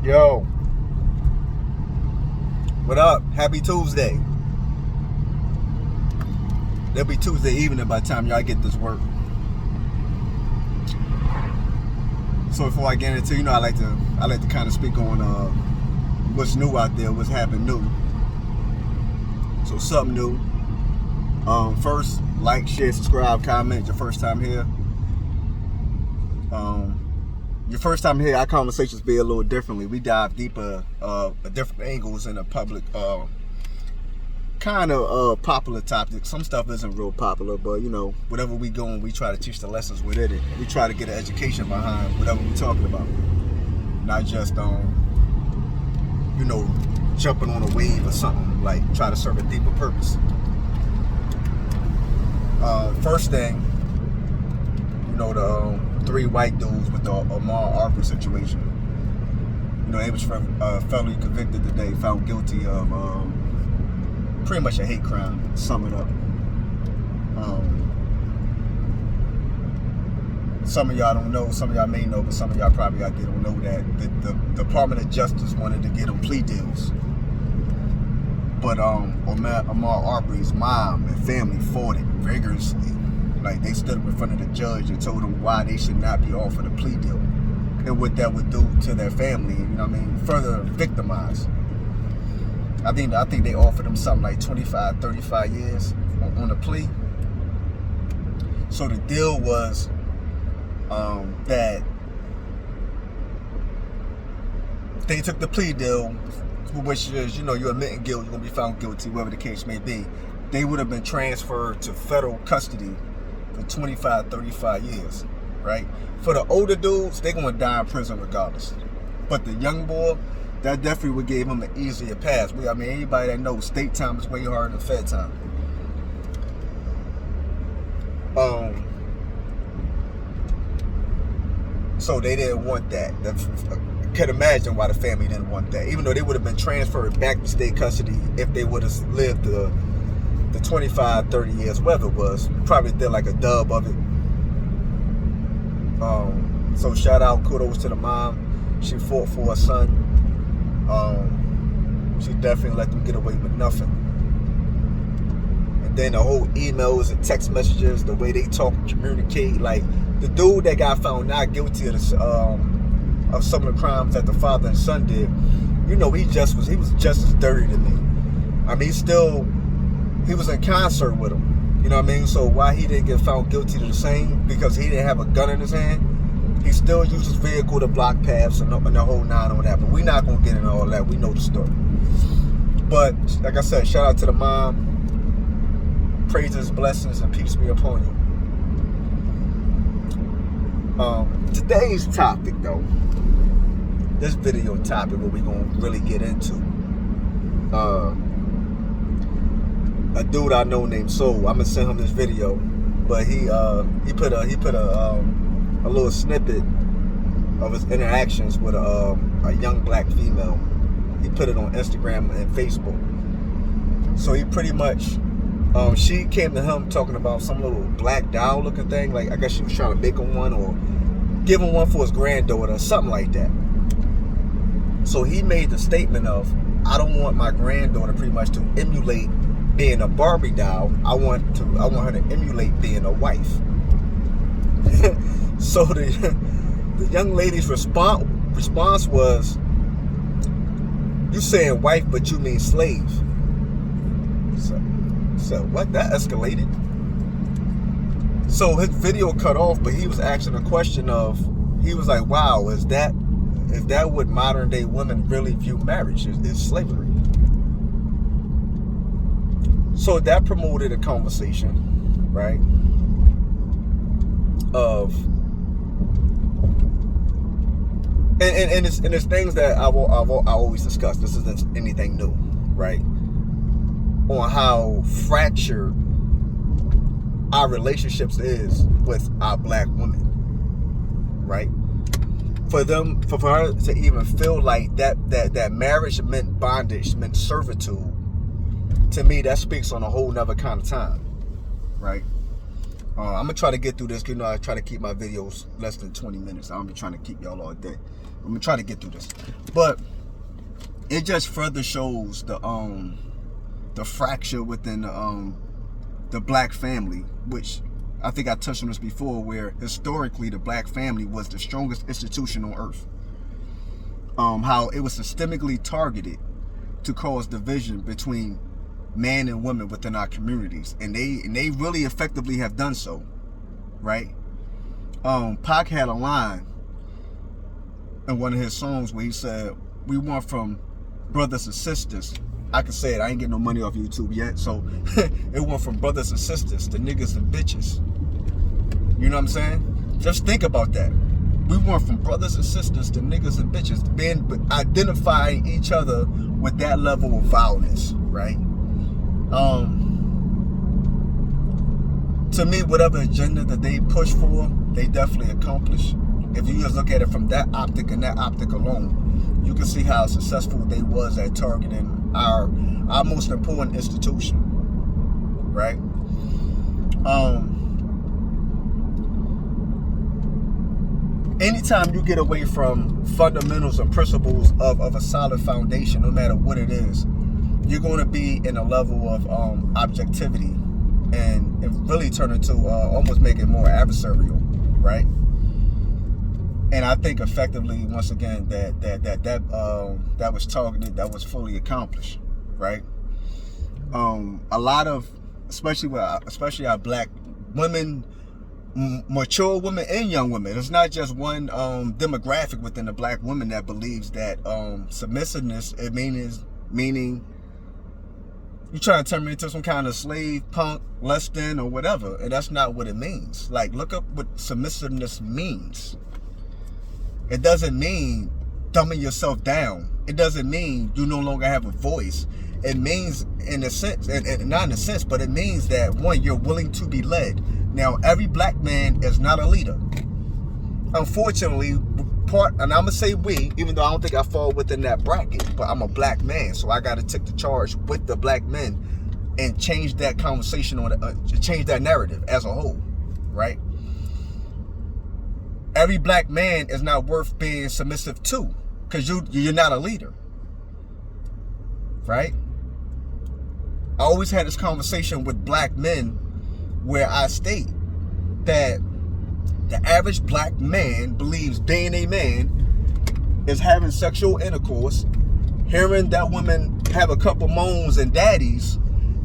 Yo, what up? Happy Tuesday. It'll be Tuesday evening by the time y'all get this work. So before I get into, I like to kind of speak on what's new out there, what's happening new. So something new. First, like, share, subscribe, comment. Your first time here. Your first time here, our conversations be a little differently. We dive deeper, different angles in a public, kind of popular topic. Some stuff isn't real popular, but whatever we go and we try to teach the lessons within it. We try to get an education behind whatever we're talking about, not just jumping on a wave or something. Like try to serve a deeper purpose. First thing, the three white dudes with the Ahmaud Arbery situation. They was felony convicted today, found guilty of pretty much a hate crime. To sum it up. Some of y'all don't know, some of y'all may know, but some of y'all probably out there don't know that the Department of Justice wanted to get them plea deals. But Ahmaud Arbery's mom and family fought it vigorously. Like, they stood up in front of the judge and told them why they should not be offered a plea deal and what that would do to their family, further victimized. I think they offered them something like 25, 35 years on a plea. So the deal was that they took the plea deal, which is, you're admitting guilt, you're going to be found guilty, whatever the case may be. They would have been transferred to federal custody for 25, 35 years, right? For the older dudes, they're going to die in prison regardless. But the young boy, that definitely would give him an easier pass. Anybody that knows, state time is way harder than fed time. So they didn't want that. I can imagine why the family didn't want that. Even though they would have been transferred back to state custody if they would have lived the 25, 30 years, whatever it was. Probably did like a dub of it. So shout out, kudos to the mom. She fought for her son. She definitely let them get away with nothing. And then the whole emails and text messages, the way they talk and communicate, like the dude that got found not guilty of some of the crimes that the father and son did, he was just as dirty to me. He was in concert with him. So why he didn't get found guilty to the same? Because he didn't have a gun in his hand. He still used his vehicle to block paths and the whole nine on that. But we're not going to get into all that. We know the story. But, like I said, shout out to the mom. Praises, blessings, and peace be upon you. Today's topic, though, this video topic, what we're going to really get into. A dude I know named Soul. I'm gonna send him this video, but he put a little snippet of his interactions with a young black female. He put it on Instagram and Facebook. So he pretty much, she came to him talking about some little black doll looking thing. Like, I guess she was trying to make him one or give him one for his granddaughter or something like that. So he made the statement of, I don't want my granddaughter pretty much to emulate being a Barbie doll. I want her to emulate being a wife. So the young lady's response was, "You saying wife, but you mean slave." So what? That escalated. So his video cut off, but he was asking a question of, he was like, "Wow, is that what modern day women really view marriage is slavery?" So that promoted a conversation, right? And it's things that I always discuss. This isn't anything new, right? On how fractured our relationships is with our black women, right? For her to even feel like that marriage meant bondage, meant servitude. To me, that speaks on a whole nother kind of time, right? I'm gonna try to get through this. You know, I try to keep my videos less than 20 minutes. I don't be trying to keep y'all all day. I'm gonna try to get through this, but it just further shows the fracture within the black family, which I think I touched on this before, where historically the black family was the strongest institution on earth. How it was systemically targeted to cause division between man and woman within our communities, and they really effectively have done so, right? Pac had a line in one of his songs where he said, "We want from brothers and sisters." I can say it, I ain't getting no money off YouTube yet, so it went from brothers and sisters to niggas and bitches. You know what I'm saying? Just think about that. We went from brothers and sisters to niggas and bitches, identifying each other with that level of violence, right? To me, whatever agenda that they push for, they definitely accomplish. If you just look at it from that optic and that optic alone, you can see how successful they was at targeting our most important institution, right? Anytime you get away from fundamentals and principles of a solid foundation, no matter what it is, you're going to be in a level of objectivity and really turn into almost make it more adversarial, right? And I think effectively, once again, that was targeted, that was fully accomplished, right? A lot of, especially our black women, mature women and young women. It's not just one demographic within the black woman that believes that submissiveness, meaning you trying to turn me into some kind of slave, punk, less than, or whatever, and that's not what it means. Like, look up what submissiveness means. It doesn't mean dumbing yourself down. It doesn't mean you no longer have a voice. It means, in a sense, and not in a sense, but it means that, one, you're willing to be led. Now, every black man is not a leader. Unfortunately, and I'm going to say we, even though I don't think I fall within that bracket, but I'm a black man, so I got to take the charge with the black men and change that conversation, change that narrative as a whole, right? Every black man is not worth being submissive to, because you're not a leader, right? I always had this conversation with black men where I state that the average black man believes being a man is having sexual intercourse, hearing that woman have a couple moans and daddies,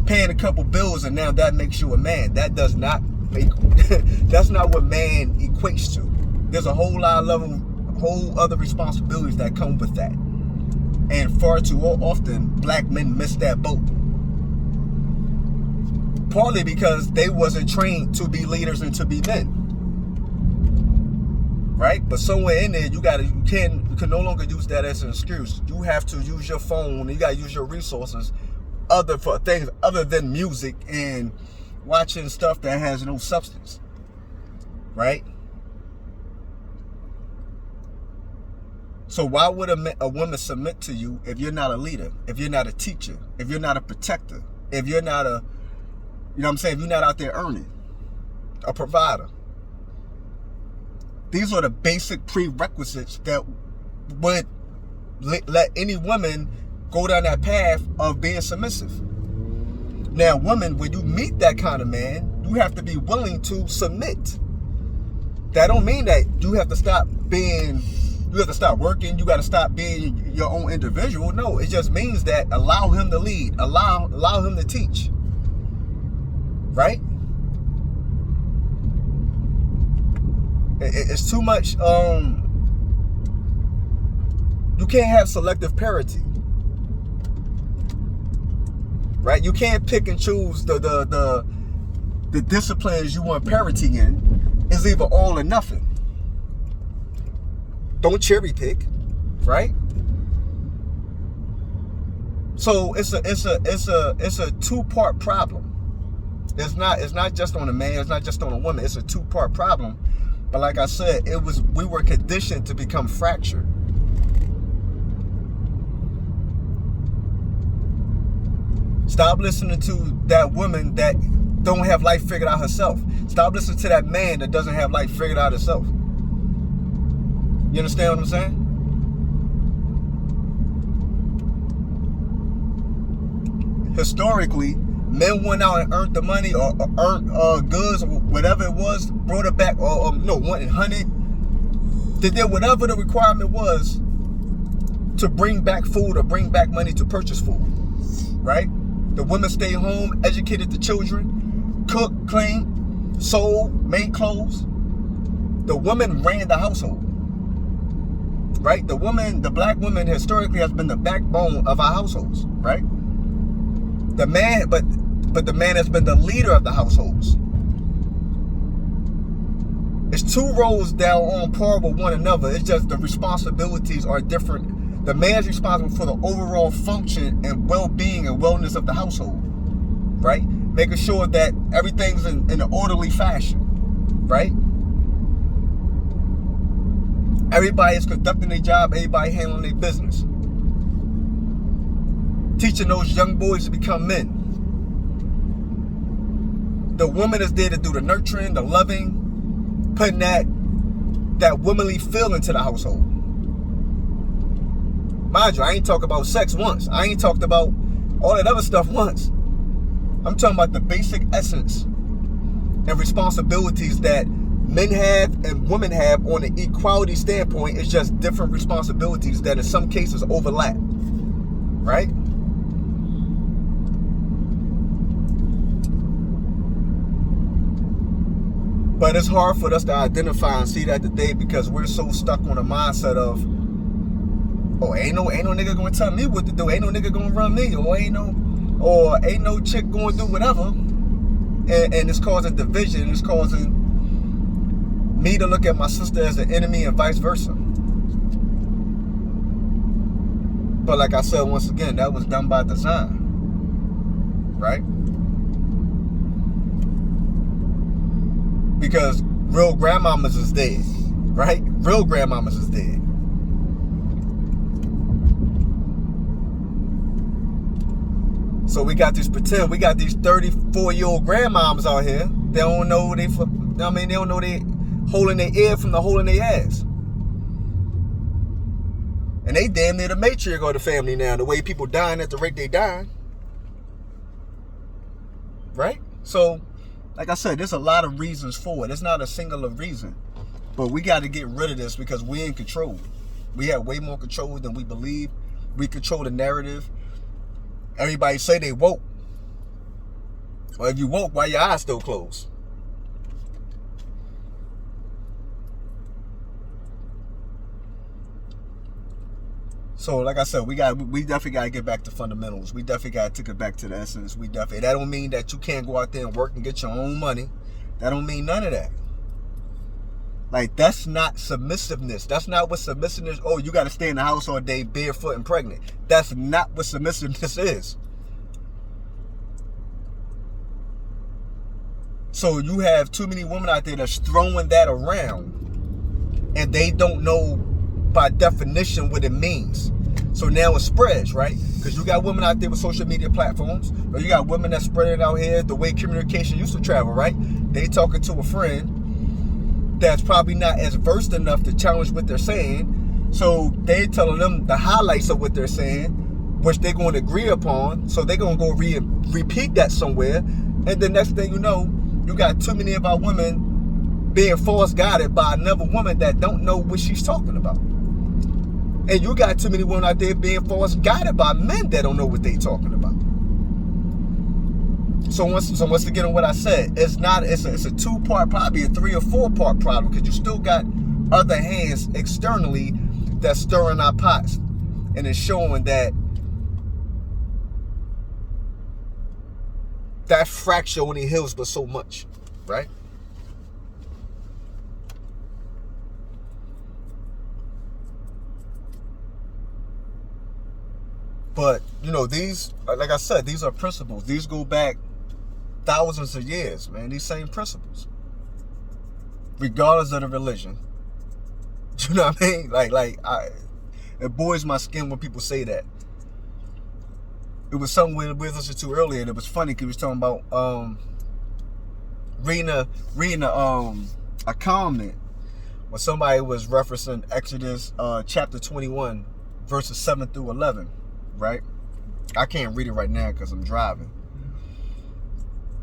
paying a couple bills, and now that makes you a man. That does not make, that's not what man equates to. There's a whole other responsibilities that come with that. And far too often, black men miss that boat. Partly because they wasn't trained to be leaders and to be men. Right? But somewhere in there, you can no longer use that as an excuse. You have to use your phone, and you gotta use your resources for things other than music and watching stuff that has no substance. Right? So why would a woman submit to you if you're not a leader, if you're not a teacher, if you're not a protector, if you're not a, you know what I'm saying, if you're not out there earning, a provider? These are the basic prerequisites that would let any woman go down that path of being submissive. Now, women, when you meet that kind of man, you have to be willing to submit. That don't mean that you have to stop working, you got to stop being your own individual. No, it just means that allow him to lead, allow him to teach. Right? It's too much. You can't have selective parity. Right? You can't pick and choose the disciplines you want parity in. It's either all or nothing. Don't cherry pick, right? So it's a two-part problem. It's not just on a man, it's not just on a woman. It's a two-part problem. But like I said, we were conditioned to become fractured. Stop listening to that woman that don't have life figured out herself. Stop listening to that man that doesn't have life figured out himself. You understand what I'm saying? Historically, men went out and earned the money or earned goods or whatever it was, brought it back, or wanted honey. They did whatever the requirement was to bring back food or bring back money to purchase food, right? The women stayed home, educated the children, cooked, cleaned, sold, made clothes. The woman ran the household, right? The black woman historically has been the backbone of our households, right? The man, but the man has been the leader of the households. It's two roles that are on par with one another. It's just the responsibilities are different. The man's responsible for the overall function and well-being and wellness of the household, right? Making sure that everything's in an orderly fashion, right? Everybody is conducting their job, everybody handling their business. Teaching those young boys to become men. The woman is there to do the nurturing, the loving, putting that womanly feel into the household. Mind you, I ain't talked about sex once. I ain't talked about all that other stuff once. I'm talking about the basic essence and responsibilities that men have and women have on an equality standpoint. It's just different responsibilities that in some cases overlap, right? But it's hard for us to identify and see that today because we're so stuck on a mindset of, oh, ain't no nigga gonna tell me what to do. Ain't no nigga gonna run me. Or ain't no chick gonna do whatever. And it's causing division. It's causing me to look at my sister as an enemy and vice versa. But like I said, once again, that was done by design, right? Because real grandmamas is dead, right? Real grandmamas is dead. So we got these 34-year-old grandmoms out here. They don't know they don't know they hole in their ear from the hole in their ass. And they damn near the matriarch of the family now, the way people dying at the rate they dying. Right? So, like I said, there's a lot of reasons for it. It's not a singular reason. But we got to get rid of this because we're in control. We have way more control than we believe. We control the narrative. Everybody say they woke. Or if you woke, why your eyes still closed? So, like I said, we definitely got to get back to fundamentals. We definitely got to take it back to the essence. That don't mean that you can't go out there and work and get your own money. That don't mean none of that. Like, that's not submissiveness. That's not what submissiveness. Oh, you got to stay in the house all day, barefoot and pregnant. That's not what submissiveness is. So you have too many women out there that's throwing that around, and they don't know by definition what it means. So now it spreads, right? Because you got women out there with social media platforms, or you got women that spread it out here the way communication used to travel, right? They talking to a friend that's probably not as versed enough to challenge what they're saying. So they telling them the highlights of what they're saying, which they're going to agree upon. So they're going to go repeat that somewhere. And the next thing you know, you got too many of our women being force guided by another woman that don't know what she's talking about. And you got too many women out there being force guided by men that don't know what they talking about. So once again on what I said, it's a two-part, probably a 3 or 4-part problem, because you still got other hands externally that's stirring our pots, and it's showing that fracture only heals but so much, right? But, you know, these, like I said, these are principles. These go back thousands of years, man. These same principles. Regardless of the religion. You know what I mean? It boils my skin when people say that. It was something we listened to earlier, and it was funny because we was talking about reading a comment when somebody was referencing Exodus chapter 21, verses 7 through 11, right? I can't read it right now because I'm driving.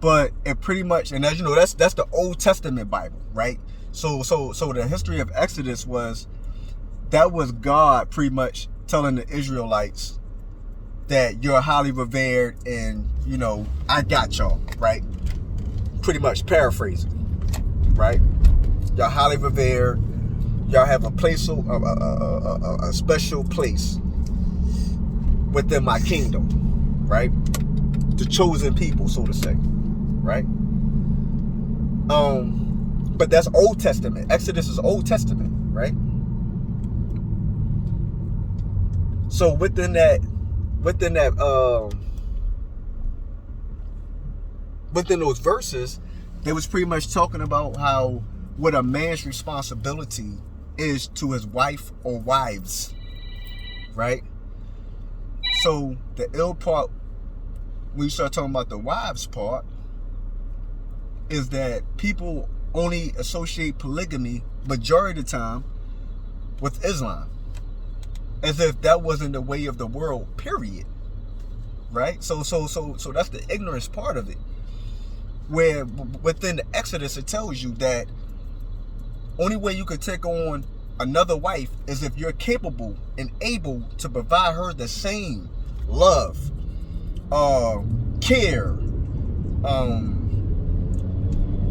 But it pretty much, and as you know, that's the Old Testament Bible, right? So the history of Exodus was God pretty much telling the Israelites that you're highly revered and, you know, I got y'all, right? Pretty much paraphrasing, right? Y'all highly revered. Y'all have a place, a special place within my kingdom, right? The chosen people, so to say, right? But that's Old Testament. Exodus is Old Testament, right? So within those verses, they was pretty much talking about how what a man's responsibility is to his wife or wives, right? So the ill part, when you start talking about the wives part, is that people only associate polygamy majority of the time with Islam, as if that wasn't the way of the world, period, right? So that's the ignorance part of it, where within the Exodus it tells you that only way you could take on another wife is if you're capable and able to provide her the same love, care,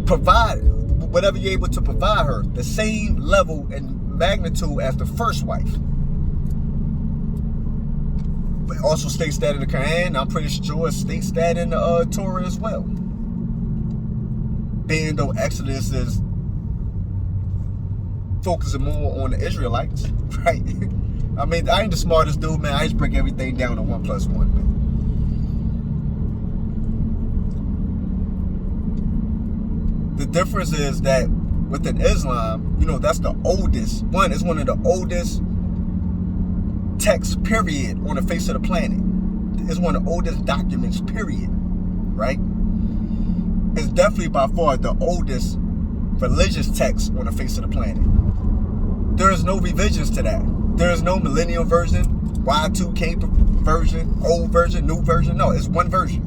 provide whatever you're able to provide her, the same level and magnitude as the first wife. But it also states that in the Quran. I'm pretty sure it states that in the Torah as well. Being though Exodus is focusing more on the Israelites, right? I mean, I ain't the smartest dude, man. I just break everything down to 1 + 1, man. The difference is that within Islam, you know, that's the oldest one. It's one of the oldest texts, period, on the face of the planet. It's one of the oldest documents, period, right? It's definitely by far the oldest religious text on the face of the planet. There is no revisions to that. There is no millennial version, Y2K version, old version, new version. No, it's one version.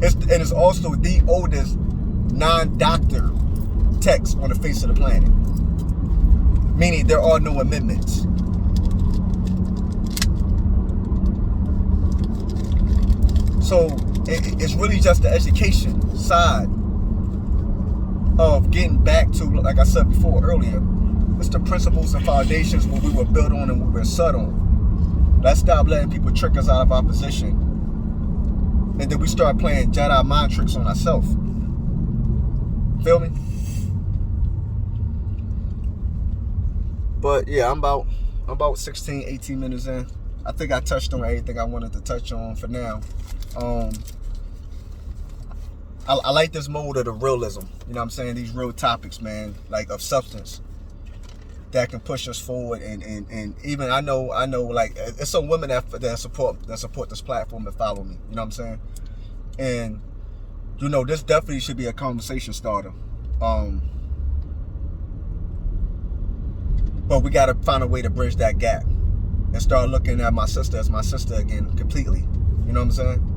And it's also the oldest non-doctor text on the face of the planet. Meaning there are no amendments. So it's really just the education side of getting back to, like I said before earlier, it's the principles and foundations what we were built on and what we're set on. Let's stop letting people trick us out of our position. And then we start playing Jedi mind tricks on ourselves. Feel me? But yeah, I'm about 16, 18 minutes in. I think I touched on everything I wanted to touch on for now. I like this mode of the realism. You know what I'm saying? These real topics, man, like of substance that can push us forward. And even I know like it's some women that support this platform and follow me. You know what I'm saying? And you know, this definitely should be a conversation starter. But we got to find a way to bridge that gap and start looking at my sister as my sister again completely. You know what I'm saying?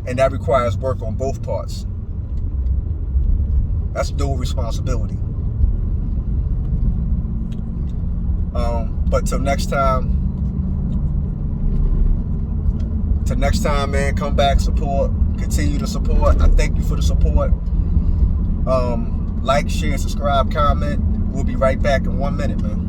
And that requires work on both parts. That's dual responsibility. But till next time, man, come back, support, continue to support. I thank you for the support. Like, share, subscribe, comment. We'll be right back in 1 minute, man.